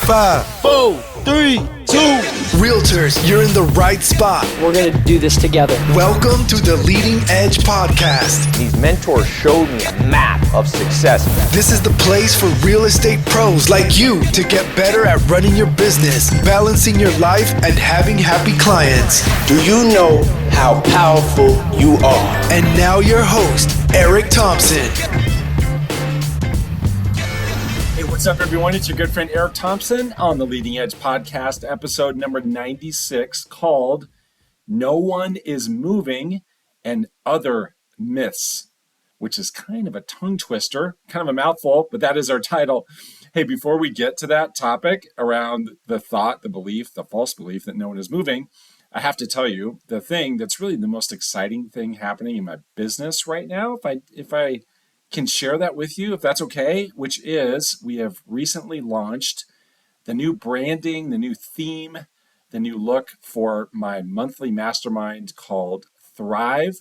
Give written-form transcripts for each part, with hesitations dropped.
5, 4, 3, 2. Realtors, you're in the right spot. We're going to do this together. Welcome to the Leading Edge Podcast. These mentors showed me a map of success. This is the place for real estate pros like you to get better at running your business, balancing your life, and having happy clients. Do you know how powerful you are? And now your host, Eric Thompson. Hey, what's up, everyone? It's your good friend Eric Thompson on the Leading Edge Podcast, episode number 96, called No One is Moving and Other Myths, which is kind of a tongue twister, kind of a mouthful, but that is our title. Hey, before we get to that topic around the thought, the belief, the false belief that no one is moving, I have to tell you the thing that's really the most exciting thing happening in my business right now, if I can share that with you, if that's okay, which is we have recently launched the new branding, the new theme, the new look for my monthly mastermind called Thrive.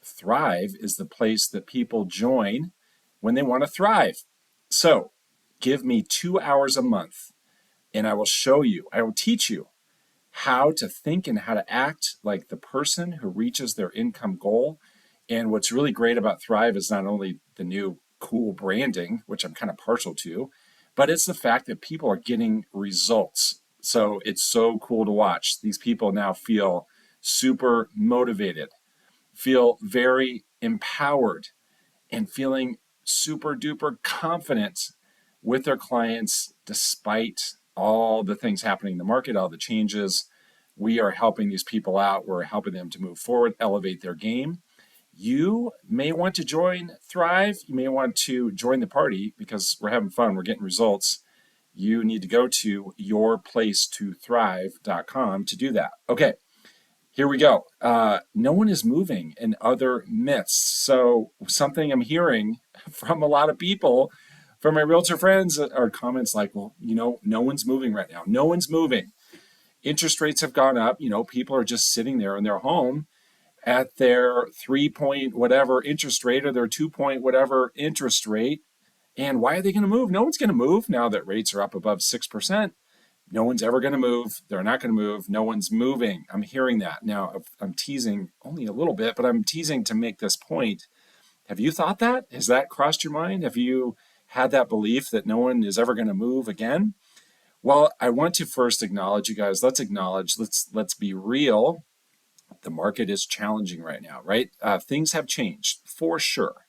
Thrive is the place that people join when they want to thrive. So give me 2 hours a month and I will teach you how to think and how to act like the person who reaches their income goal. And what's really great about Thrive is not only the new cool branding, which I'm kind of partial to, but it's the fact that people are getting results. So it's so cool to watch. These people now feel super motivated, feel very empowered, and feeling super duper confident with their clients despite all the things happening in the market, all the changes. We are helping these people out. We're helping them to move forward, elevate their game. You may want to join Thrive. You may want to join the party because we're having fun. We're getting results. You need to go to yourplacetothrive.com to do that. Okay, here we go. No one is moving and other myths. So something I'm hearing from a lot of people, from my realtor friends, are comments like, well, no one's moving right now. No one's moving. Interest rates have gone up. People are just sitting there in their home at their 3 whatever interest rate or their 2 whatever interest rate. And why are they going to move? No one's going to move now that rates are up above 6%. No one's ever going to move. They're not going to move. No one's moving. I'm hearing that. Now, I'm teasing only a little bit, but I'm teasing to make this point. Have you thought that? Has that crossed your mind? Have you had that belief that no one is ever going to move again? Well, I want to first acknowledge, you guys, let's be real. The market is challenging right now, right? Things have changed for sure.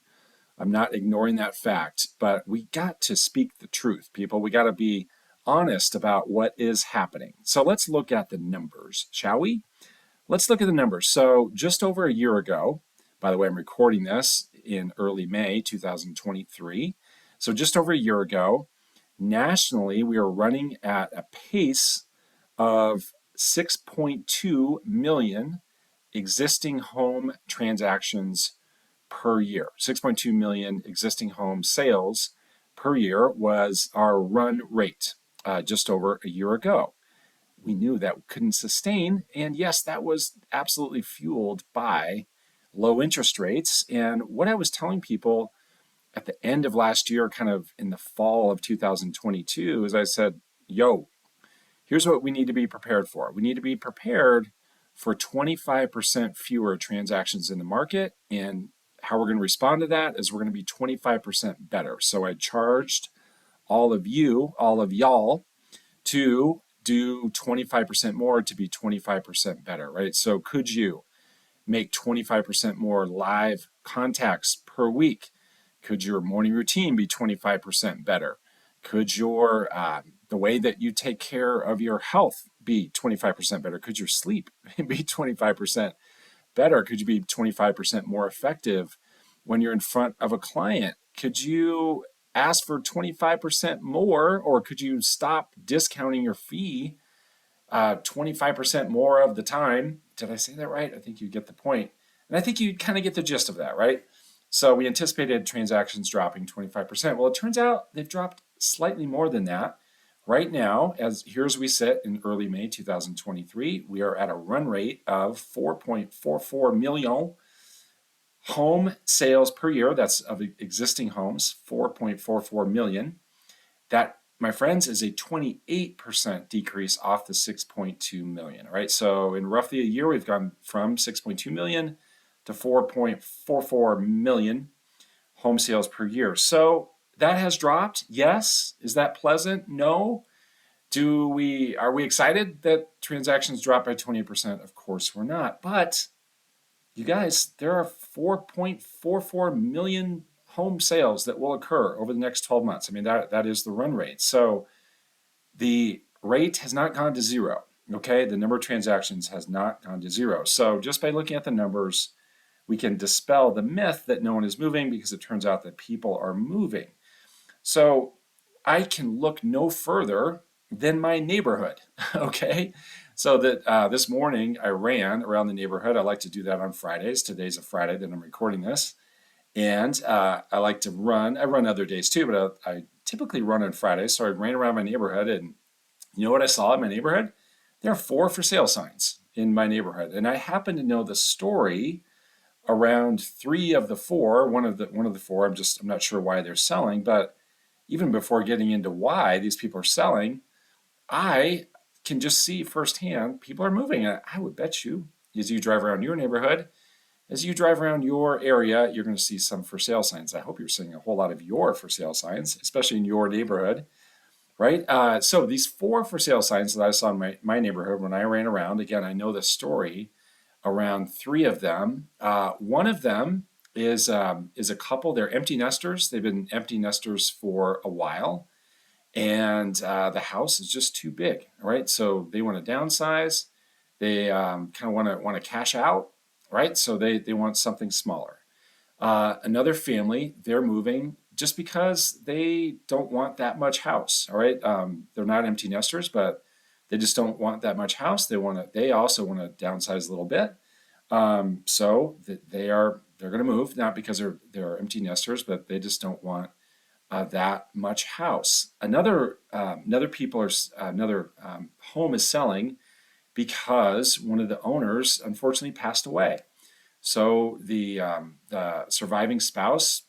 I'm not ignoring that fact, but we got to speak the truth, people. We got to be honest about what is happening. So let's look at the numbers, shall we? Let's look at the numbers. So just over a year ago, by the way, I'm recording this in early May 2023. So just over a year ago, nationally, we are running at a pace of 6.2 million existing home transactions per year. 6.2 million existing home sales per year was our run rate just over a year ago. We knew that couldn't sustain. And yes, that was absolutely fueled by low interest rates. And what I was telling people at the end of last year, kind of in the fall of 2022, is I said, here's what we need to be prepared for. We need to be prepared for 25% fewer transactions in the market. And how we're going to respond to that is we're going to be 25% better. So I charged all of y'all to do 25% more to be 25% better, right? So could you make 25% more live contacts per week? Could your morning routine be 25% better? Could your the way that you take care of your health be 25% better? Could your sleep be 25% better? Could you be 25% more effective when you're in front of a client? Could you ask for 25% more, or could you stop discounting your fee 25% more of the time? Did I say that right? I think you get the point. And I think you kind of get the gist of that, right? So we anticipated transactions dropping 25%. Well, it turns out they've dropped slightly more than that. Right now, as we sit in early May 2023, we are at a run rate of 4.44 million home sales per year. That's of existing homes, 4.44 million. That my friends, is a 28% decrease off the 6.2 million, right? So in roughly a year, we've gone from 6.2 million to 4.44 million home sales per year. So that has dropped. Yes. Is that pleasant? No. Are we excited that transactions dropped by 20%? Of course we're not. But you guys, there are 4.44 million home sales that will occur over the next 12 months. I mean, that is the run rate. So the rate has not gone to zero. Okay, the number of transactions has not gone to zero. So just by looking at the numbers, we can dispel the myth that no one is moving, because it turns out that people are moving. So I can look no further than my neighborhood. Okay. So that this morning I ran around the neighborhood. I like to do that on Fridays. Today's a Friday that I'm recording this. And I like to run. I run other days too, but I typically run on Fridays. So I ran around my neighborhood, and you know what I saw in my neighborhood? There are 4 for sale signs in my neighborhood. And I happen to know the story around 3 of the 4. One of the 4, I'm not sure why they're selling, but even before getting into why these people are selling, I can just see firsthand people are moving. And I would bet you, as you drive around your neighborhood, as you drive around your area, you're going to see some for sale signs. I hope you're seeing a whole lot of your for sale signs, especially in your neighborhood, right? So these 4 for sale signs that I saw in my neighborhood when I ran around, again, I know the story around 3 of them. One of them is a couple. They're empty nesters. They've been empty nesters for a while, and the house is just too big. Right, so they want to downsize. They kind of want to cash out. Right, so they want something smaller. Another family, they're moving just because they don't want that much house. All right, they're not empty nesters, but they just don't want that much house. They also want to downsize a little bit. So they're going to move, not because they're empty nesters, but they just don't want that much house. Another home is selling because one of the owners unfortunately passed away. So the surviving spouse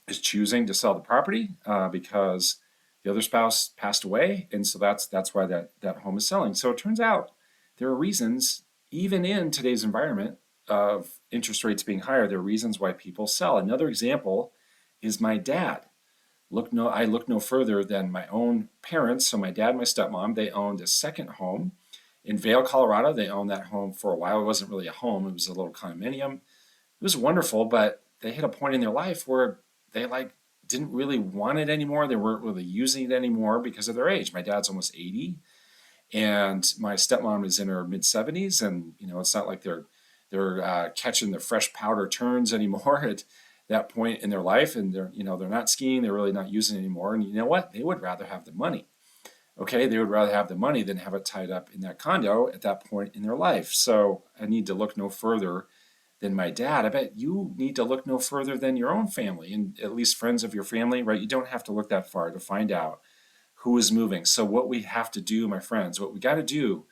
is choosing to sell the property because the other spouse passed away, and so that's why that home is selling. So it turns out there are reasons, even in today's environment of interest rates being higher, there are reasons why people sell. Another example is my dad. I look no further than my own parents. So my dad and my stepmom, they owned a second home in Vail, Colorado. They owned that home for a while. It wasn't really a home, it was a little condominium. It was wonderful, but they hit a point in their life where they didn't really want it anymore. They weren't really using it anymore because of their age. My dad's almost 80, and my stepmom is in her mid 70s, and it's not like they're catching the fresh powder turns anymore at that point in their life, and they're not skiing. They're really not using it anymore. And you know what? They would rather have the money. Okay, they would rather have the money than have it tied up in that condo at that point in their life. So I need to look no further than my dad. I bet you need to look no further than your own family, and at least friends of your family, right? You don't have to look that far to find out who is moving. So what we have to do, my friends, what we got to do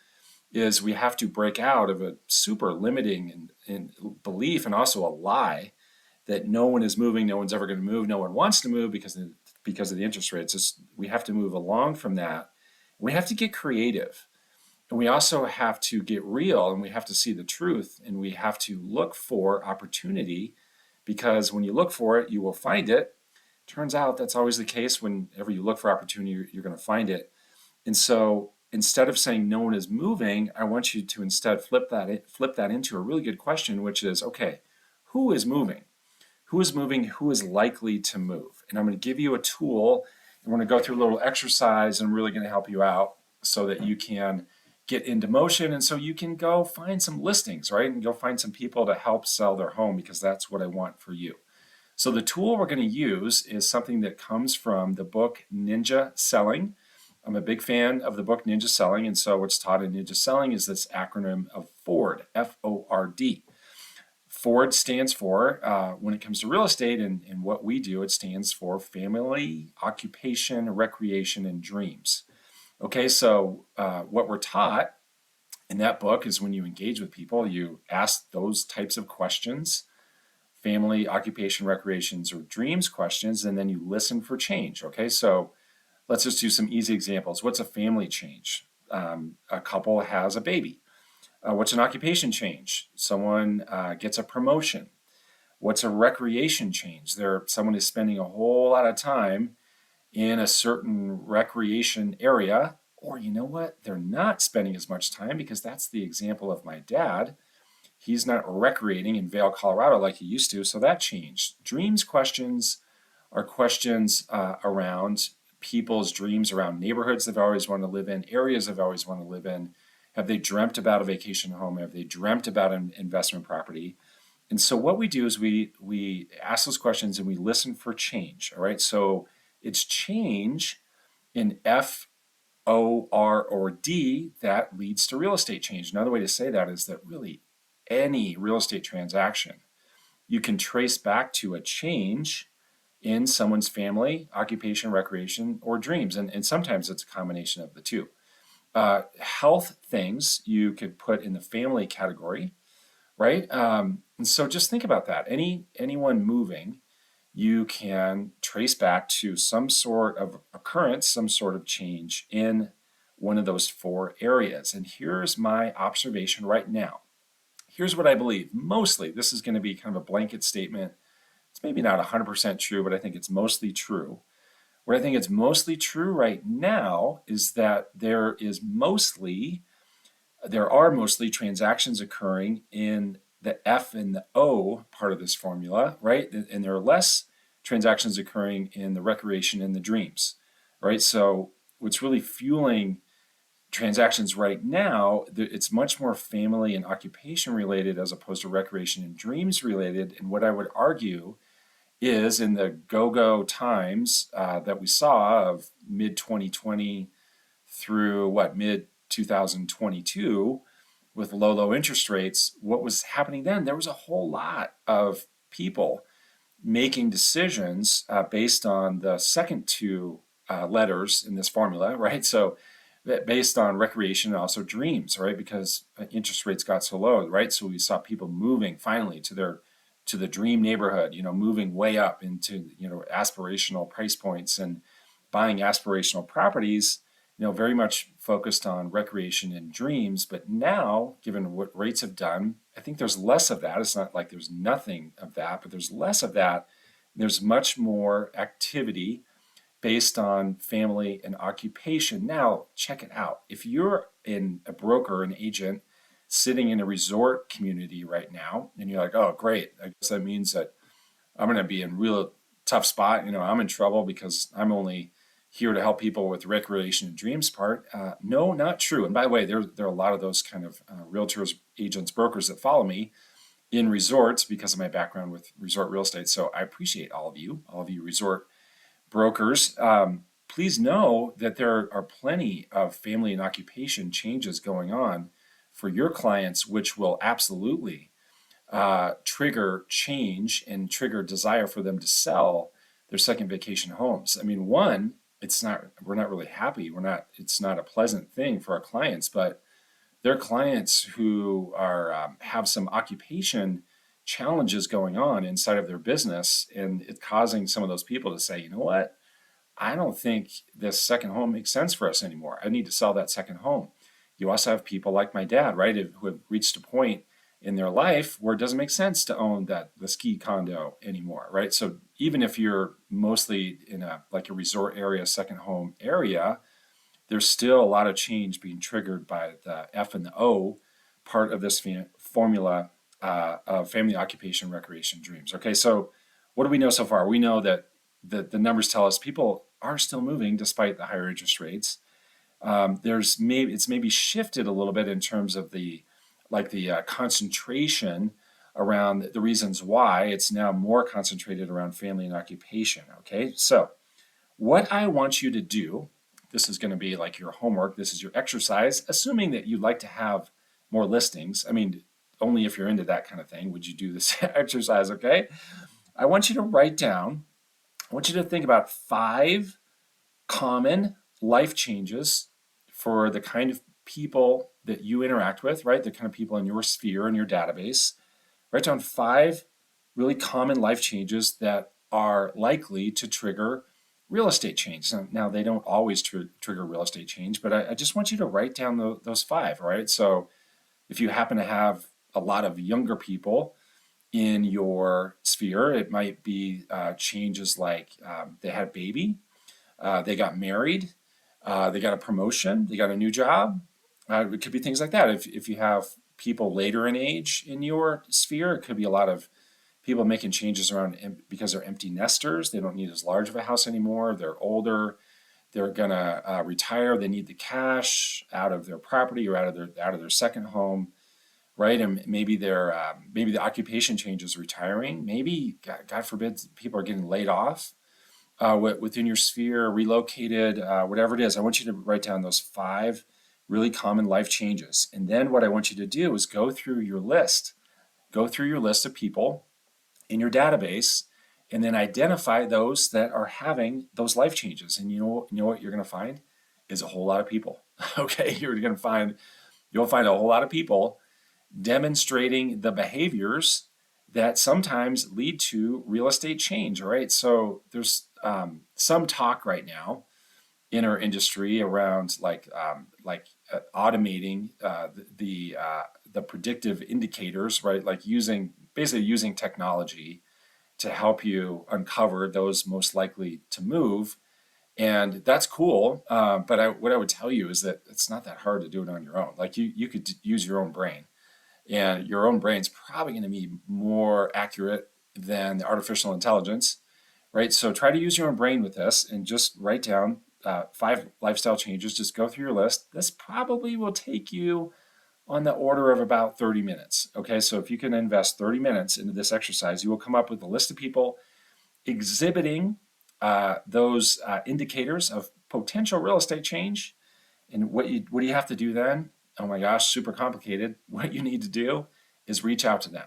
is we have to break out of a super limiting and belief, and also a lie, that no one is moving, no one's ever going to move, no one wants to move because of the interest rates. We have to move along from that. We have to get creative. And we also have to get real, and we have to see the truth, and we have to look for opportunity, because when you look for it, you will find it. Turns out that's always the case. Whenever you look for opportunity, you're going to find it. And so instead of saying no one is moving, I want you to instead flip that into a really good question, which is, okay, who is moving? Who is moving? Who is likely to move? And I'm going to give you a tool, and we're going to go through a little exercise, and I'm really going to help you out so that you can get into motion, and so you can go find some listings, right? And go find some people to help sell their home, because that's what I want for you. So the tool we're going to use is something that comes from the book Ninja Selling. I'm a big fan of the book Ninja Selling, and so what's taught in Ninja Selling is this acronym of FORD, F-O-R-D. FORD stands for, when it comes to real estate and what we do, it stands for family, occupation, recreation, and dreams. Okay, so what we're taught in that book is when you engage with people, you ask those types of questions, family, occupation, recreations, or dreams questions, and then you listen for change. Okay, so let's just do some easy examples. What's a family change? A couple has a baby. What's an occupation change? Someone gets a promotion. What's a recreation change? Someone is spending a whole lot of time in a certain recreation area, or you know what? They're not spending as much time, because that's the example of my dad. He's not recreating in Vail, Colorado like he used to, so that changed. Dreams questions are questions around people's dreams around neighborhoods they've always wanted to live in, areas they've always wanted to live in. Have they dreamt about a vacation home? Have they dreamt about an investment property? And so what we do is we ask those questions and we listen for change. All right. So it's change in F, O, R, or D that leads to real estate change. Another way to say that is that really any real estate transaction you can trace back to a change in someone's family, occupation, recreation, or dreams. And sometimes it's a combination of the two. Health things you could put in the family category, right? And so just think about that. Anyone moving, you can trace back to some sort of occurrence, some sort of change in one of those four areas. And here's my observation right now. Here's what I believe. Mostly, this is going to be kind of a blanket statement. It's maybe not 100% true, but I think it's mostly true. What I think is mostly true right now is that there are mostly transactions occurring in the F and the O part of this formula, right? And there are less transactions occurring in the recreation and the dreams, right? So what's really fueling transactions right now, it's much more family and occupation related as opposed to recreation and dreams related. And what I would argue is, in the go-go times that we saw of mid 2020 through mid 2022 with low interest rates, what was happening then? There was a whole lot of people making decisions based on the second two letters in this formula, right? So based on recreation and also dreams, right? Because interest rates got so low, right? So we saw people moving finally to the dream neighborhood, moving way up into, aspirational price points and buying aspirational properties, very much focused on recreation and dreams. But now, given what rates have done, I think there's less of that. It's not like there's nothing of that, but there's less of that. There's much more activity based on family and occupation. Now, check it out. If you're a broker, an agent sitting in a resort community right now, and you're like, oh, great, I guess that means that I'm going to be in real tough spot. I'm in trouble because I'm only here to help people with recreation and dreams part. No, not true. And by the way, there are a lot of those kind of realtors, agents, brokers that follow me in resorts because of my background with resort real estate. So I appreciate all of you resort brokers. Please know that there are plenty of family and occupation changes going on for your clients, which will absolutely trigger change and trigger desire for them to sell their second vacation homes. I mean, we're not really happy. It's not a pleasant thing for our clients, but they're clients who have some occupation challenges going on inside of their business, and it's causing some of those people to say, you know what? I don't think this second home makes sense for us anymore. I need to sell that second home. You also have people like my dad, right, who have reached a point in their life where it doesn't make sense to own the ski condo anymore, right? So even if you're mostly in a resort area, second home area, there's still a lot of change being triggered by the F and the O part of this formula of family, occupation, recreation, dreams. Okay, so what do we know so far? We know that the numbers tell us people are still moving despite the higher interest rates. It's maybe shifted a little bit in terms of the concentration around the reasons why. It's now more concentrated around family and occupation. Okay, so what I want you to do, this is going to be like your homework, this is your exercise, assuming that you'd like to have more listings. I mean, only if you're into that kind of thing would you do this exercise, okay? I want you to write down, I want you to think about 5 common life changes for the kind of people that you interact with, right? The kind of people in your sphere, in your database. Write down 5 really common life changes that are likely to trigger real estate change. Now they don't always trigger real estate change, but I just want you to write down those five, all right? So if you happen to have a lot of younger people in your sphere, it might be changes like they had a baby, they got married, they got a promotion, they got a new job. It could be things like that. If you have people later in age in your sphere, it could be a lot of people making changes around because they're empty nesters. They don't need as large of a house anymore. They're older. They're gonna retire. They need the cash out of their property or out of their second home, right? And maybe maybe the occupation changes, retiring. Maybe God forbid people are getting laid off within your sphere, relocated, whatever it is. I want you to write down those five really common life changes, and then what I want you to do is go through your list. Go through your list of people in your database, and then identify those that are having those life changes. And you know what you're going to find is a whole lot of people. Okay, you'll find a whole lot of people demonstrating the behaviors that sometimes lead to real estate change. All right, so there's some talk right now in our industry around automating the predictive indicators, right? Like basically using technology to help you uncover those most likely to move. And that's cool. But what I would tell you is that it's not that hard to do it on your own. Like you could use your own brain, and your own brain's probably going to be more accurate than the artificial intelligence, right? So try to use your own brain with this and just write down five lifestyle changes. Just go through your list. This probably will take you on the order of about 30 minutes. Okay, so if you can invest 30 minutes into this exercise, you will come up with a list of people exhibiting those indicators of potential real estate change. And what do you have to do then? Oh my gosh, super complicated. What you need to do is reach out to them.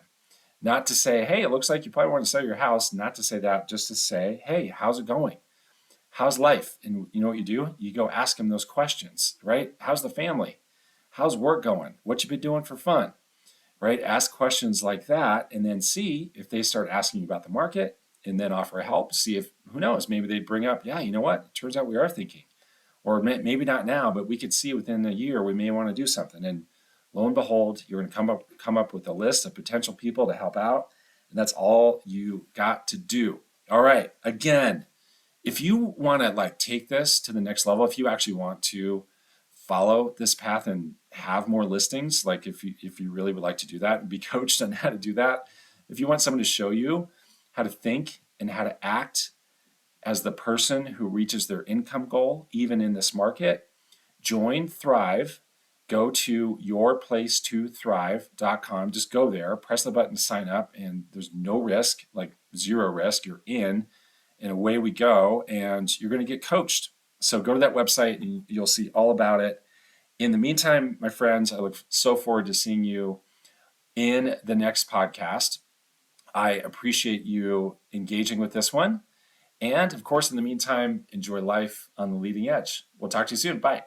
Not to say, hey, it looks like you probably want to sell your house. Not to say that, just to say, hey, how's it going? How's life? And you know what you do? You go ask them those questions, right? How's the family? How's work going? What you been doing for fun, right? Ask questions like that, and then see if they start asking you about the market, and then offer help. See if, who knows, maybe they bring up, yeah, you know what? It turns out we are thinking, or maybe not now, but we could see within a year we may want to do something. And lo and behold, you're going to come up with a list of potential people to help out, and that's all you got to do. All right. Again, if you want to take this to the next level, if you actually want to follow this path and have more listings, like if you really would like to do that and be coached on how to do that, if you want someone to show you how to think and how to act as the person who reaches their income goal, even in this market, join Thrive. Go to yourplace2thrive.com. Just go there, press the button, sign up, and there's no risk, like zero risk. You're in, and away we go, and you're going to get coached. So go to that website and you'll see all about it. In the meantime, my friends, I look so forward to seeing you in the next podcast. I appreciate you engaging with this one. And of course, in the meantime, enjoy life on the leading edge. We'll talk to you soon. Bye.